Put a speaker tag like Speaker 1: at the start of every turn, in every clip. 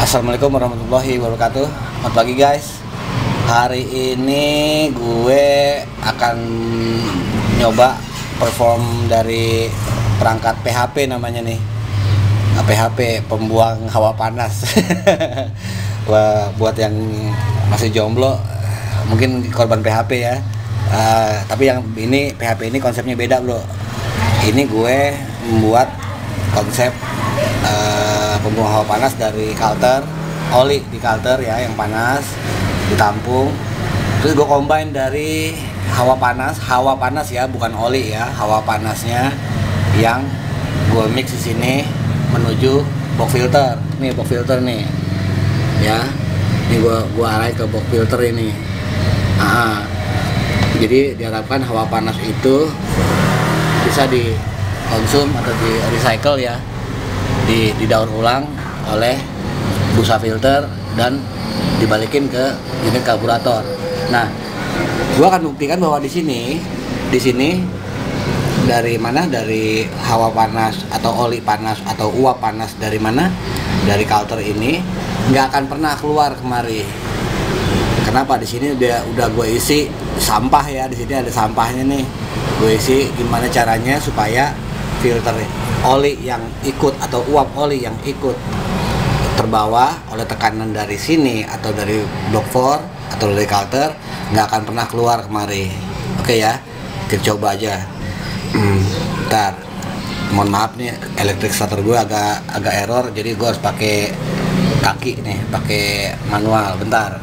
Speaker 1: Assalamualaikum warahmatullahi wabarakatuh. Selamat pagi guys. Hari ini gue akan nyoba perform dari perangkat PHP namanya nih. PHP, pembuang hawa panas. Wah, buat yang masih jomblo mungkin korban PHP ya. Tapi yang ini PHP ini konsepnya beda bro. Ini gue membuat konsep pembuang hawa panas dari kalter, oli di kalter ya yang panas ditampung, terus gue combine dari hawa panas ya, bukan oli ya, hawa panasnya yang gue mix di sini menuju box filter. Nih box filter nih ya, ini gue arahin ke box filter ini. Jadi diharapkan hawa panas itu bisa dikonsum atau di recycle ya, didaur ulang oleh busa filter dan dibalikin ke unit karburator. Nah, gua akan buktikan bahwa di sini dari mana, dari hawa panas atau oli panas atau uap panas dari mana, dari kalter ini nggak akan pernah keluar kemari. Kenapa? Di sini udah gue isi sampah ya, di sini ada sampahnya nih. Gue isi gimana caranya supaya filter oli yang ikut atau uap oli yang ikut terbawa oleh tekanan dari sini atau dari block 4 atau dari kalter nggak akan pernah keluar kemari. Oke ya, kita coba aja. Bentar, mohon maaf nih, elektrik starter gue agak error, jadi gue harus pakai kaki nih, pakai manual. Bentar.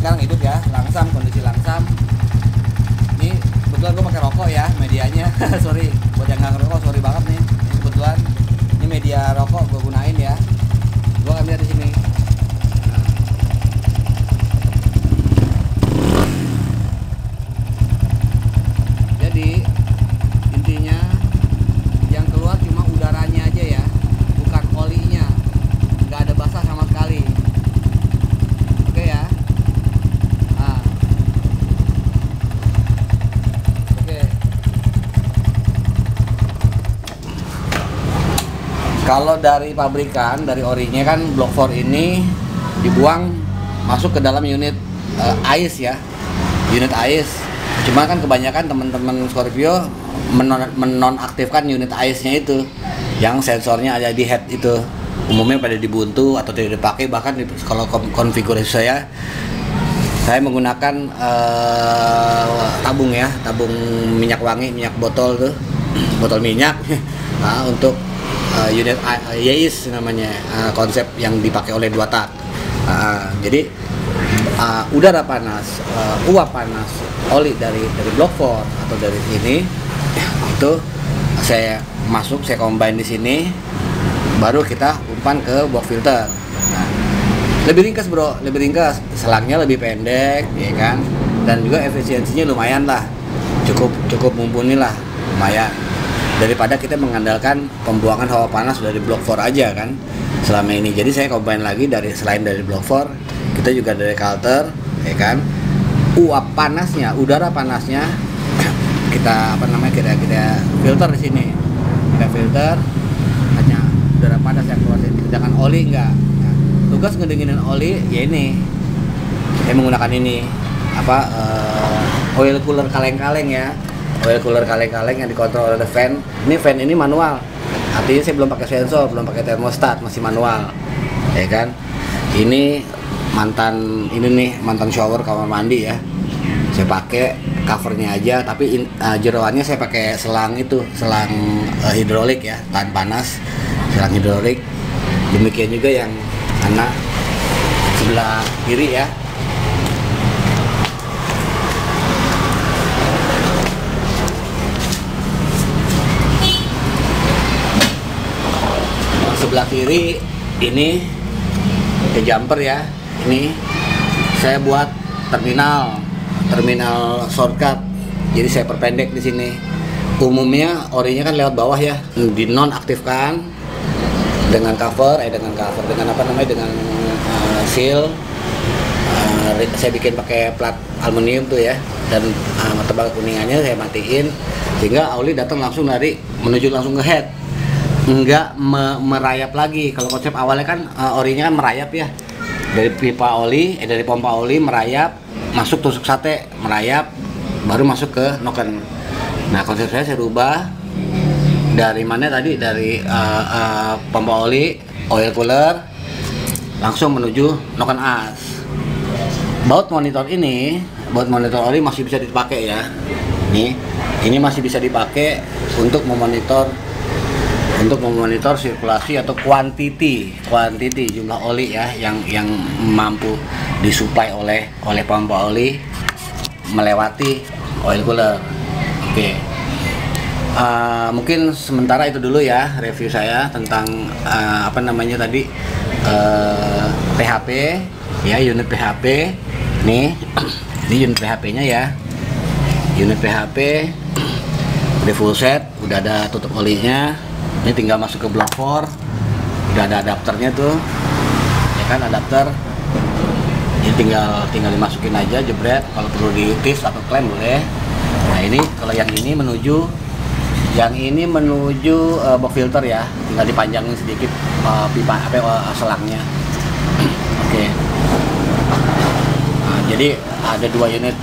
Speaker 1: Sekarang hidup ya, langsam, kondisi langsam. Ini kebetulan gue pakai rokok ya medianya. Sorry buat yang nggak ngerokok, sorry banget nih. Ini kebetulan ini media rokok gue gunain ya. Gue akan lihat di sini. Jadi intinya yang keluar cuma udaranya aja ya, bukan olinya. Nggak ada basah sama sekali. Oke ya. Kalau dari pabrikan, dari orinya kan block 4 ini dibuang masuk ke dalam unit AIS ya, unit AIS. Cuma kan kebanyakan teman-teman Scorpio menonaktifkan unit AIS-nya itu, yang sensornya ada di head itu. Umumnya pada dibuntu atau tidak dipakai. Bahkan kalau konfigurasi saya menggunakan tabung ya, tabung minyak wangi, minyak botol tuh, botol minyak. Nah, untuk unit AIS namanya, konsep yang dipakai oleh 2 tak. Jadi udara panas, uap panas, oli dari block 4 atau dari sini itu saya combine di sini, baru kita umpan ke box filter. Nah, lebih ringkas bro, lebih ringkas, selangnya lebih pendek ya kan, dan juga efisiensinya lumayan lah, cukup mumpuni lah, lumayan, daripada kita mengandalkan pembuangan hawa panas dari block 4 aja kan selama ini. Jadi saya combine lagi selain dari block 4, kita juga dari kalter ya kan. Uap panasnya, udara panasnya kita kita filter di sini. Kita filter hanya udara panas yang keluar sini, sedangkan oli enggak. Nah, tugas ngedinginin oli ya ini. Saya menggunakan ini oil cooler kaleng-kaleng ya. Oil cooler kaleng-kaleng yang dikontrol oleh fan. Ini fan ini manual, artinya saya belum pakai sensor, belum pakai termostat, masih manual ya kan. Ini mantan shower kamar mandi ya, saya pakai covernya aja, tapi jeroannya saya pakai selang hidrolik ya, tahan panas, selang hidrolik. Demikian juga yang sana sebelah kiri ya. Sebelah kiri ini ke jumper ya. Ini saya buat terminal shortcut. Jadi saya perpendek di sini. Umumnya orinya kan lewat bawah ya, dinonaktifkan dengan cover dengan apa namanya, dengan seal. Saya bikin pakai plat aluminium tuh ya, dan tembaga kuningannya saya matiin sehingga oli datang langsung menuju langsung ke head, enggak merayap lagi. Kalau konsep awalnya kan orinya kan merayap ya, dari dari pompa oli merayap masuk tusuk sate, merayap baru masuk ke noken. Nah konsep saya rubah dari mana tadi, dari pompa oli, oil cooler langsung menuju noken as. Baut monitor oli masih bisa dipakai ya. Ini masih bisa dipakai untuk memonitor sirkulasi atau kuantiti jumlah oli ya yang mampu disuplai oleh pompa oli melewati oil cooler. Oke. Mungkin sementara itu dulu ya review saya tentang apa namanya tadi, PHP ya, unit PHP. Ini unit PHP-nya ya. Unit PHP udah full set, udah ada tutup olinya. Ini tinggal masuk ke blok 4. Udah ada adapternya tuh. Ya kan, adapter. Ini tinggal dimasukin aja, jebret. Kalau perlu ditis atau klem boleh. Nah, ini kalau yang ini menuju box filter ya. Tinggal dipanjangin sedikit pipa selangnya. Oke. Jadi ada 2 unit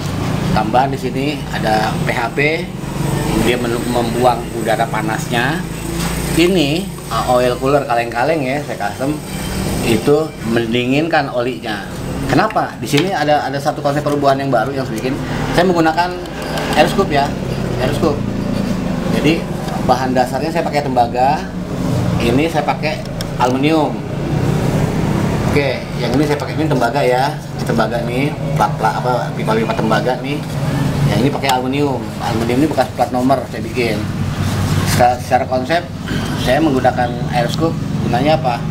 Speaker 1: tambahan di sini, ada PHP, dia membuang udara panasnya. Ini oil cooler kaleng-kaleng ya, saya custom itu mendinginkan olinya. Kenapa? Di sini ada satu konsep perubahan yang baru yang saya bikin. Saya menggunakan air scoop ya, air scoop. Jadi bahan dasarnya saya pakai tembaga, ini saya pakai aluminium. Oke, yang ini saya pakai ini tembaga ya, tembaga nih, pipa tembaga nih. Yang ini pakai aluminium. Aluminium ini bekas plat nomor saya bikin. Secara konsep saya menggunakan air scoop, gunanya apa?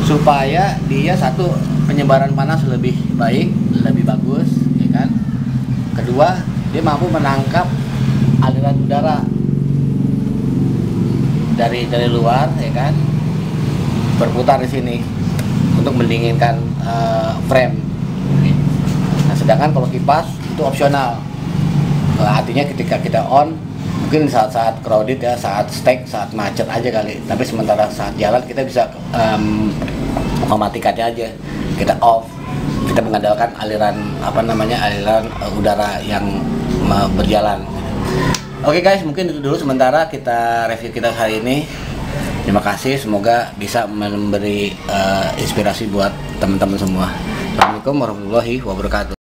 Speaker 1: Supaya dia satu, penyebaran panas lebih baik, lebih bagus, ya kan? Kedua, dia mampu menangkap aliran udara dari luar, ya kan? Berputar di sini untuk mendinginkan frame. Nah, sedangkan kalau kipas itu opsional. Artinya ketika kita on, mungkin saat crowded ya, saat stack, saat macet aja kali. Tapi sementara saat jalan kita bisa mematikannya aja. Kita off. Kita mengandalkan aliran udara yang berjalan. Oke guys, mungkin itu dulu sementara kita review kita hari ini. Terima kasih, semoga bisa memberi inspirasi buat teman-teman semua. Assalamualaikum warahmatullahi wabarakatuh.